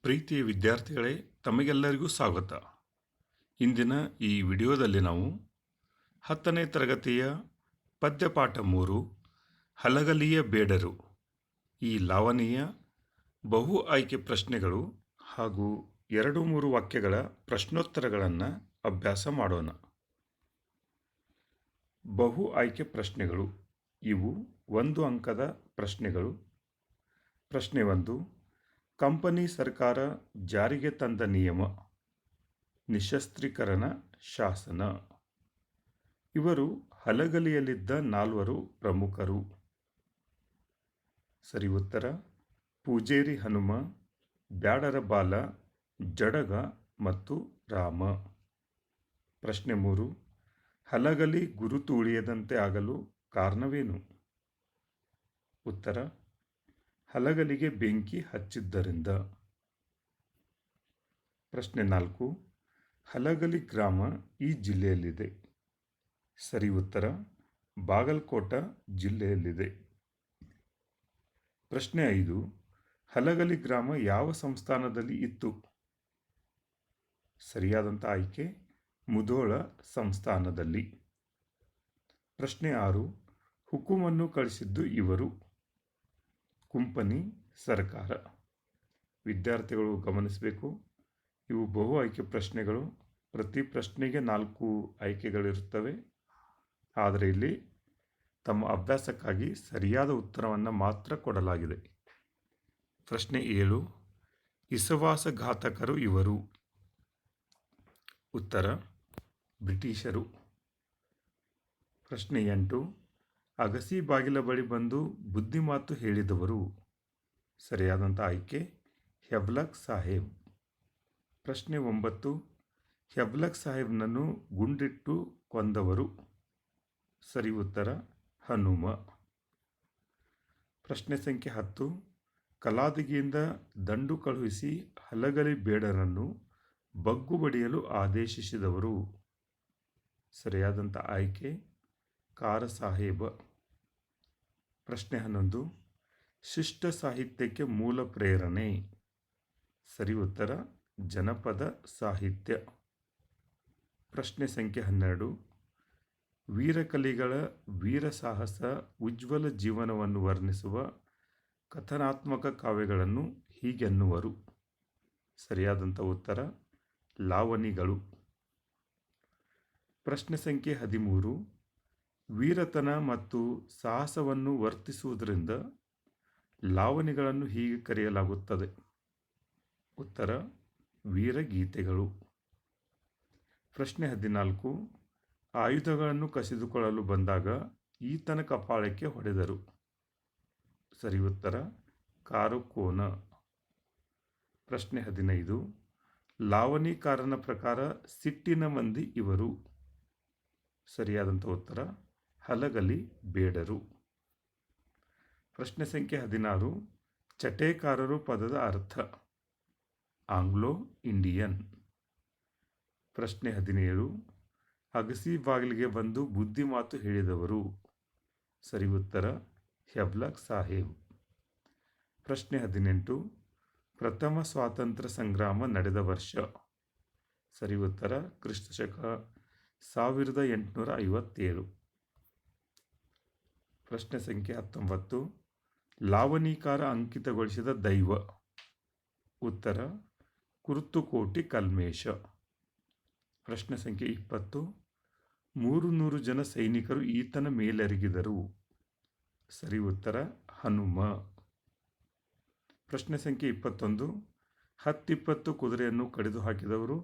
ಪ್ರೀತಿಯ ವಿದ್ಯಾರ್ಥಿಗಳೇ, ತಮಗೆಲ್ಲರಿಗೂ ಸ್ವಾಗತ. ಇಂದಿನ ಈ ವಿಡಿಯೋದಲ್ಲಿ ನಾವು 10ನೇ ತರಗತಿಯ ಪದ್ಯಪಾಠ 3 ಹಲಗಲಿಯ ಬೇಡರು ಈ ಲಾವಣಿಯ ಬಹು ಆಯ್ಕೆ ಪ್ರಶ್ನೆಗಳು ಹಾಗೂ 2-3 ವಾಕ್ಯಗಳ ಪ್ರಶ್ನೋತ್ತರಗಳನ್ನು ಅಭ್ಯಾಸ ಮಾಡೋಣ. ಬಹು ಆಯ್ಕೆ ಪ್ರಶ್ನೆಗಳು ಇವು 1 ಅಂಕದ ಪ್ರಶ್ನೆಗಳು. ಪ್ರಶ್ನೆ 1. ಕಂಪನಿ ಸರ್ಕಾರ ಜಾರಿಗೆ ತಂದ ನಿಯಮ ನಿಶಸ್ತ್ರೀಕರಣ ಶಾಸನ. ಇವರು ಹಲಗಲಿಯಲ್ಲಿದ್ದ 4 ಪ್ರಮುಖರು. ಸರಿ ಉತ್ತರ ಪೂಜೇರಿ ಹನುಮ, ಬ್ಯಾಡರ ಬಾಲ, ಜಡಗ ಮತ್ತು ರಾಮ. ಪ್ರಶ್ನೆ 3. ಹಲಗಲಿ ಗುರುತು ಉಳಿಯದಂತೆ ಆಗಲು ಕಾರಣವೇನು? ಉತ್ತರ ಹಲಗಲಿಗೆ ಬೆಂಕಿ ಹಚ್ಚಿದ್ದರಿಂದ. ಪ್ರಶ್ನೆ 4. ಹಲಗಲಿ ಗ್ರಾಮ ಈ ಜಿಲ್ಲೆಯಲ್ಲಿದೆ. ಸರಿ ಉತ್ತರ ಬಾಗಲಕೋಟ ಜಿಲ್ಲೆಯಲ್ಲಿದೆ. ಪ್ರಶ್ನೆ 5. ಹಲಗಲಿ ಗ್ರಾಮ ಯಾವ ಸಂಸ್ಥಾನದಲ್ಲಿ ಇತ್ತು? ಸರಿಯಾದಂಥ ಆಯ್ಕೆ ಮುಧೋಳ ಸಂಸ್ಥಾನದಲ್ಲಿ. ಪ್ರಶ್ನೆ 6. ಹುಕುಮನ್ನು ಕಳಿಸಿದ್ದು ಇವರು? ಕಂಪನಿ ಸರ್ಕಾರ. ವಿದ್ಯಾರ್ಥಿಗಳು ಗಮನಿಸಬೇಕು, ಇವು ಬಹು ಆಯ್ಕೆ ಪ್ರಶ್ನೆಗಳು. ಪ್ರತಿ ಪ್ರಶ್ನೆಗೆ 4 ಆಯ್ಕೆಗಳಿರುತ್ತವೆ. ಆದರೆ ಇಲ್ಲಿ ತಮ್ಮ ಅಭ್ಯಾಸಕ್ಕಾಗಿ ಸರಿಯಾದ ಉತ್ತರವನ್ನು ಮಾತ್ರ ಕೊಡಲಾಗಿದೆ. ಪ್ರಶ್ನೆ 7. ವಿಶ್ವಾಸಘಾತಕರು ಇವರು? ಉತ್ತರ ಬ್ರಿಟಿಷರು. ಪ್ರಶ್ನೆ 8. ಅಗಸಿ ಬಾಗಿಲ ಬಳಿ ಬಂದು ಬುದ್ಧಿಮಾತು ಹೇಳಿದವರು? ಸರಿಯಾದಂಥ ಆಯ್ಕೆ ಹೆಬ್ಲಕ್ ಸಾಹೇಬ್. ಪ್ರಶ್ನೆ 9. ಹೆಬ್ಲಕ್ ಸಾಹೇಬ್ನನ್ನು ಗುಂಡಿಟ್ಟು ಕೊಂದವರು? ಸರಿ ಉತ್ತರ ಹನುಮ. ಪ್ರಶ್ನೆ ಸಂಖ್ಯೆ 10. ಕಲಾದಗಿಯಿಂದ ದಂಡು ಕಳುಹಿಸಿ ಹಲಗಲಿ ಬೇಡರನ್ನು ಬಗ್ಗು ಬಡಿಯಲು ಆದೇಶಿಸಿದವರು? ಸರಿಯಾದಂಥ ಆಯ್ಕೆ ಕಾರ ಸಾಹೇಬ. ಪ್ರಶ್ನೆ 11. ಶಿಷ್ಟ ಸಾಹಿತ್ಯಕ್ಕೆ ಮೂಲ ಪ್ರೇರಣೆ? ಸರಿ ಉತ್ತರ ಜನಪದ ಸಾಹಿತ್ಯ. ಪ್ರಶ್ನೆ ಸಂಖ್ಯೆ 12. ವೀರಕಲಿಗಳ ವೀರ ಸಾಹಸ ಉಜ್ವಲ ಜೀವನವನ್ನು ವರ್ಣಿಸುವ ಕಥನಾತ್ಮಕ ಕಾವ್ಯಗಳನ್ನು ಹೀಗೆನ್ನುವರು? ಸರಿಯಾದಂಥ ಉತ್ತರ ಲಾವಣಿಗಳು. ಪ್ರಶ್ನೆ ಸಂಖ್ಯೆ 13. ವೀರತನ ಮತ್ತು ಸಾಹಸವನ್ನು ವರ್ತಿಸುವುದರಿಂದ ಲಾವಣಿಗಳನ್ನು ಹೀಗೆ ಕರೆಯಲಾಗುತ್ತದೆ? ಉತ್ತರ ವೀರಗೀತೆಗಳು. ಪ್ರಶ್ನೆ 14. ಆಯುಧಗಳನ್ನು ಕಸಿದುಕೊಳ್ಳಲು ಬಂದಾಗ ಈತನ ಕಪಾಳಕ್ಕೆ ಹೊಡೆದರು? ಸರಿ ಉತ್ತರ ಕಾರುಕೋನ. ಪ್ರಶ್ನೆ 15. ಲಾವಣಿಕಾರನ ಪ್ರಕಾರ ಸಿಟ್ಟಿನ ಮಂದಿ ಇವರು? ಸರಿಯಾದಂಥ ಉತ್ತರ ಹಲಗಲಿ ಬೇಡರು. ಪ್ರಶ್ನೆ ಸಂಖ್ಯೆ 16. ಚಟೇಕಾರರು ಪದದ ಅರ್ಥ? Anglo Indian. ಪ್ರಶ್ನೆ 17. ಅಗಸಿ ಬಾಗಿಲಿಗೆ ಬಂದು ಬುದ್ಧಿಮಾತು ಹೇಳಿದವರು? ಸರಿ ಉತ್ತರ ಹೆಬ್ಲಕ್ ಸಾಹೇಬ್. ಪ್ರಶ್ನೆ 18. ಪ್ರಥಮ ಸ್ವಾತಂತ್ರ್ಯ ಸಂಗ್ರಾಮ ನಡೆದ ವರ್ಷ? ಸರಿ ಉತ್ತರ ಕ್ರಿಸ್ತಶಕ 1857. ಪ್ರಶ್ನೆ ಸಂಖ್ಯೆ 19. ಲಾವಣಿಕಾರ ಅಂಕಿತಗೊಳಿಸಿದ ದೈವ? ಉತ್ತರ ಕುರ್ತುಕೋಟಿ ಕಲ್ಮೇಶ. ಪ್ರಶ್ನೆ ಸಂಖ್ಯೆ 20. 300 ಜನ ಸೈನಿಕರು ಈತನ ಮೇಲೆರಗಿದರು? ಸರಿ ಉತ್ತರ ಹನುಮ. ಪ್ರಶ್ನೆ ಸಂಖ್ಯೆ 21. 10-20 ಕುದುರೆಯನ್ನು ಕಡಿದು ಹಾಕಿದವರು?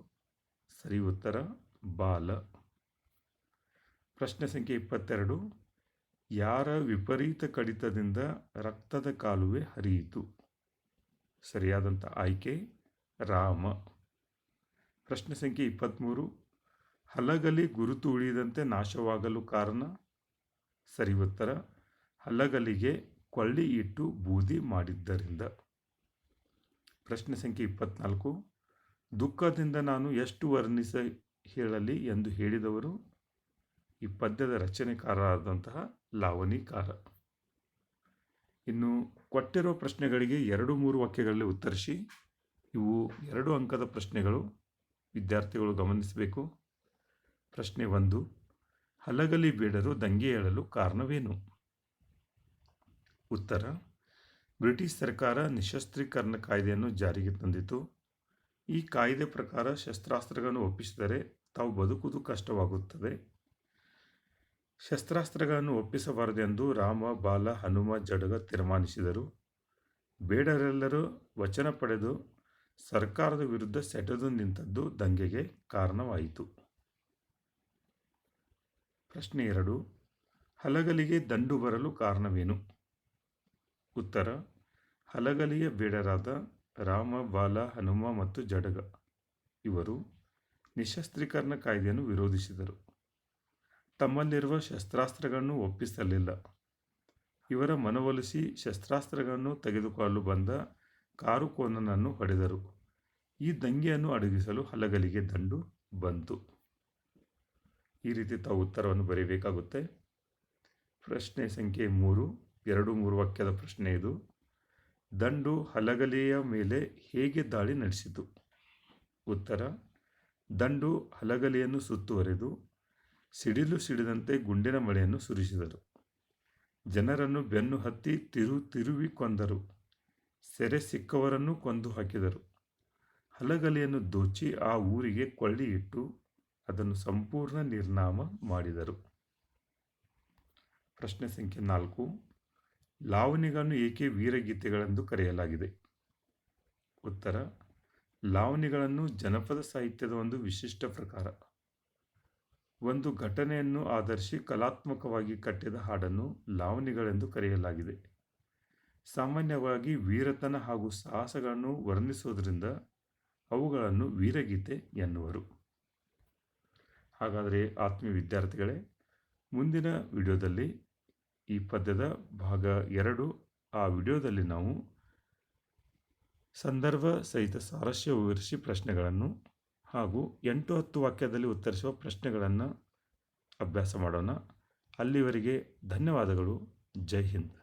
ಸರಿ ಉತ್ತರ ಬಾಲ. ಪ್ರಶ್ನೆ ಸಂಖ್ಯೆ 22. ಯಾರ ವಿಪರೀತ ಕಡಿತದಿಂದ ರಕ್ತದ ಕಾಲುವೆ ಹರಿಯಿತು? ಸರಿಯಾದಂಥ ಆಯ್ಕೆ ರಾಮ. ಪ್ರಶ್ನೆ ಸಂಖ್ಯೆ 23. ಹಲಗಲಿ ಗುರುತು ಉಳಿಯದಂತೆ ನಾಶವಾಗಲು ಕಾರಣ? ಸರಿ ಉತ್ತರ ಹಲಗಲಿಗೆ ಕೊಳ್ಳಿ ಇಟ್ಟು ಬೂದಿ ಮಾಡಿದ್ದರಿಂದ. ಪ್ರಶ್ನೆ ಸಂಖ್ಯೆ 24. ದುಃಖದಿಂದ ನಾನು ಎಷ್ಟು ವರ್ಣಿಸ ಹೇಳಲಿ ಎಂದು ಹೇಳಿದವರು? ಈ ಪದ್ಯದ ರಚನೆಕಾರರಾದಂತಹ ಲಾವಣಿಕಾರ. ಇನ್ನು ಕೊಟ್ಟಿರೋ ಪ್ರಶ್ನೆಗಳಿಗೆ 2-3 ವಾಕ್ಯಗಳಲ್ಲಿ ಉತ್ತರಿಸಿ. ಇವು 2 ಅಂಕದ ಪ್ರಶ್ನೆಗಳು. ವಿದ್ಯಾರ್ಥಿಗಳು ಗಮನಿಸಬೇಕು. ಪ್ರಶ್ನೆ 1. ಹಲಗಲಿ ಬೇಡರು ದಂಗೆ ಏಳಲು ಕಾರಣವೇನು? ಉತ್ತರ: ಬ್ರಿಟಿಷ್ ಸರ್ಕಾರ ನಿಶಸ್ತ್ರೀಕರಣ ಕಾಯ್ದೆಯನ್ನು ಜಾರಿಗೆ ತಂದಿತು. ಈ ಕಾಯ್ದೆ ಪ್ರಕಾರ ಶಸ್ತ್ರಾಸ್ತ್ರಗಳನ್ನು ಒಪ್ಪಿಸಿದರೆ ತಾವು ಬದುಕುವುದು ಕಷ್ಟವಾಗುತ್ತದೆ. ಶಸ್ತ್ರಾಸ್ತ್ರಗಳನ್ನು ಒಪ್ಪಿಸಬಾರದೆಂದು ರಾಮ, ಬಾಲ, ಹನುಮ, ಜಡಗ ತೀರ್ಮಾನಿಸಿದರು. ಬೇಡರೆಲ್ಲರೂ ವಚನ ಪಡೆದು ಸರ್ಕಾರದ ವಿರುದ್ಧ ಸೆಟೆದು ನಿಂತದ್ದು ದಂಗೆಗೆ ಕಾರಣವಾಯಿತು. ಪ್ರಶ್ನೆ 2. ಹಲಗಲಿಗೆ ದಂಡು ಬರಲು ಕಾರಣವೇನು? ಉತ್ತರ: ಹಲಗಲಿಯ ಬೇಡರಾದ ರಾಮ, ಬಾಲ, ಹನುಮ ಮತ್ತು ಜಡಗ ಇವರು ನಿಶಸ್ತ್ರೀಕರಣ ಕಾಯ್ದೆಯನ್ನು ವಿರೋಧಿಸಿದರು. ತಮ್ಮಲ್ಲಿರುವ ಶಸ್ತ್ರಾಸ್ತ್ರಗಳನ್ನು ಒಪ್ಪಿಸಲಿಲ್ಲ. ಇವರ ಮನವೊಲಿಸಿ ಶಸ್ತ್ರಾಸ್ತ್ರಗಳನ್ನು ತೆಗೆದುಕೊಳ್ಳಲು ಬಂದ ಕಾರುಕೋನನನ್ನು ಹೊಡೆದರು. ಈ ದಂಗೆಯನ್ನು ಅಡಗಿಸಲು ಹಲಗಲಿಗೆ ದಂಡು ಬಂತು. ಈ ರೀತಿ ತಾವು ಉತ್ತರವನ್ನು ಬರೆಯಬೇಕಾಗುತ್ತೆ. ಪ್ರಶ್ನೆ ಸಂಖ್ಯೆ 3. 2-3 ವಾಕ್ಯದ ಪ್ರಶ್ನೆ ಇದು. ದಂಡು ಹಲಗಲಿಯ ಮೇಲೆ ಹೇಗೆ ದಾಳಿ ನಡೆಸಿತು? ಉತ್ತರ: ದಂಡು ಹಲಗಲಿಯನ್ನು ಸುತ್ತುವರೆದು ಸಿಡಿಲು ಸಿಡಿದಂತೆ ಗುಂಡಿನ ಮಳೆಯನ್ನು ಸುರಿಸಿದರು. ಜನರನ್ನು ಬೆನ್ನು ಹತ್ತಿ ತಿರುವಿ ಕೊಂದರು. ಸೆರೆ ಸಿಕ್ಕವರನ್ನು ಕೊಂದು ಹಾಕಿದರು. ಹಲಗಲಿಯನ್ನು ದೋಚಿ ಆ ಊರಿಗೆ ಕೊಳ್ಳಿ ಇಟ್ಟು ಅದನ್ನು ಸಂಪೂರ್ಣ ನಿರ್ನಾಮ ಮಾಡಿದರು. ಪ್ರಶ್ನೆ ಸಂಖ್ಯೆ 4. ಲಾವಣಿಗಳನ್ನು ಏಕೆ ವೀರಗೀತೆಗಳೆಂದು ಕರೆಯಲಾಗಿದೆ? ಉತ್ತರ: ಲಾವಣಿಗಳನ್ನು ಜನಪದ ಸಾಹಿತ್ಯದ ಒಂದು ವಿಶಿಷ್ಟ ಪ್ರಕಾರ. ಒಂದು ಘಟನೆಯನ್ನು ಆಧರಿಸಿ ಕಲಾತ್ಮಕವಾಗಿ ಕಟ್ಟಿದ ಹಾಡನ್ನು ಲಾವಣಿಗಳೆಂದು ಕರೆಯಲಾಗಿದೆ. ಸಾಮಾನ್ಯವಾಗಿ ವೀರತನ ಹಾಗೂ ಸಾಹಸಗಳನ್ನು ವರ್ಣಿಸುವುದರಿಂದ ಅವುಗಳನ್ನು ವೀರಗೀತೆ ಎನ್ನುವರು. ಹಾಗಾದರೆ ಆತ್ಮೀಯ ವಿದ್ಯಾರ್ಥಿಗಳೇ, ಮುಂದಿನ ವಿಡಿಯೋದಲ್ಲಿ ಈ ಪದ್ಯದ ಭಾಗ 2 ಆ ವಿಡಿಯೋದಲ್ಲಿ ನಾವು ಸಂದರ್ಭ ಸಹಿತ ಸಾರಾಂಶ ವಿವರಿಸಿ ಪ್ರಶ್ನೆಗಳನ್ನು ಹಾಗೂ 8-10 ವಾಕ್ಯದಲ್ಲಿ ಉತ್ತರಿಸುವ ಪ್ರಶ್ನೆಗಳನ್ನು ಅಭ್ಯಾಸ ಮಾಡೋಣ. ಅಲ್ಲಿವರೆಗೆ ಧನ್ಯವಾದಗಳು. ಜೈ ಹಿಂದ್.